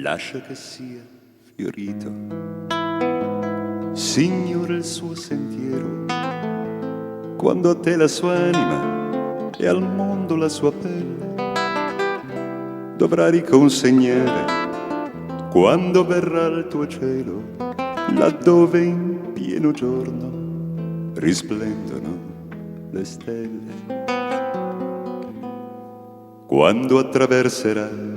lascia che sia fiorito, signora il suo sentiero, quando a te la sua anima e al mondo la sua pelle dovrà riconsegnare quando verrà il tuo cielo, laddove in pieno giorno risplendono le stelle. Quando attraverserà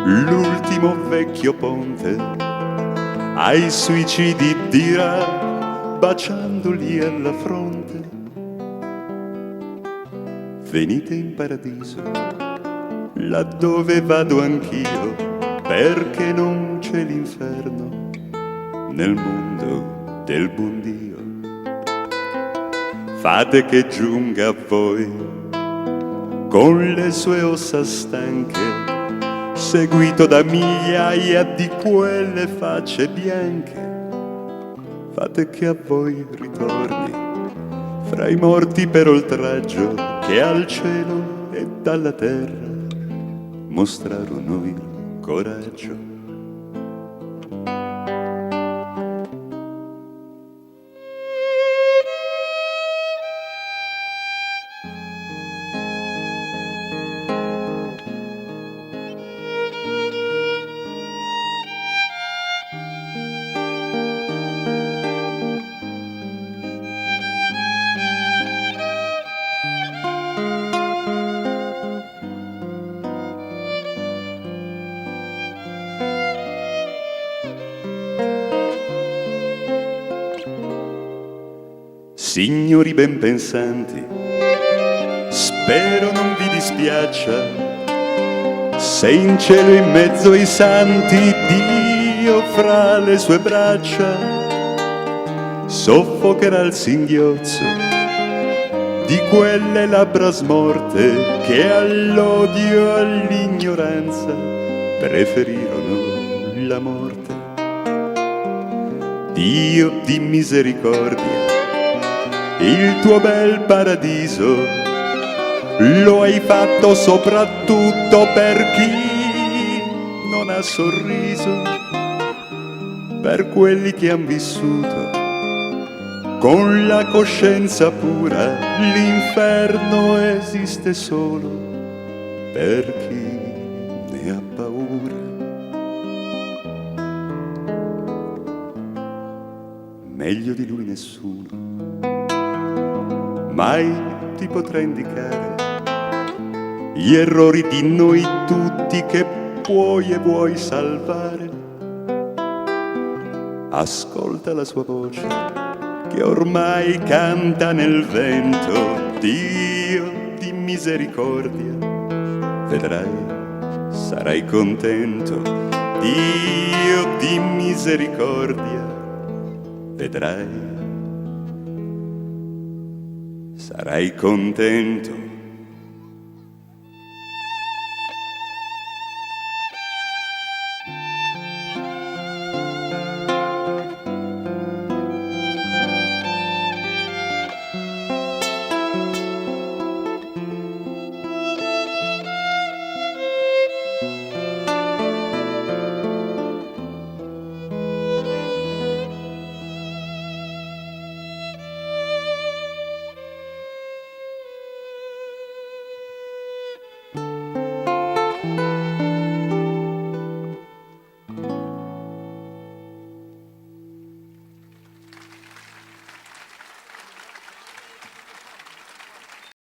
l'ultimo vecchio ponte, ai suicidi dirà, baciandoli alla fronte: venite in paradiso, laddove vado anch'io, perché non c'è l'inferno nel mondo del buon Dio. Fate che giunga a voi con le sue ossa stanche, seguito da migliaia di quelle facce bianche. Fate che a voi ritorni fra i morti per oltraggio, che al cielo e dalla terra mostrarono il coraggio. Signori ben pensanti, spero non vi dispiaccia se in cielo in mezzo ai santi Dio fra le sue braccia soffocherà il singhiozzo di quelle labbra smorte che all'odio e all'ignoranza preferirono la morte. Dio di misericordia, il tuo bel paradiso lo hai fatto soprattutto per chi non ha sorriso, per quelli che han vissuto con la coscienza pura. L'inferno esiste solo per chi ne ha paura. Meglio di lui nessuno mai ti potrà indicare gli errori di noi tutti che puoi e vuoi salvare. Ascolta la sua voce che ormai canta nel vento: Dio di misericordia, vedrai, sarai contento. Dio di misericordia, vedrai, sarai contento.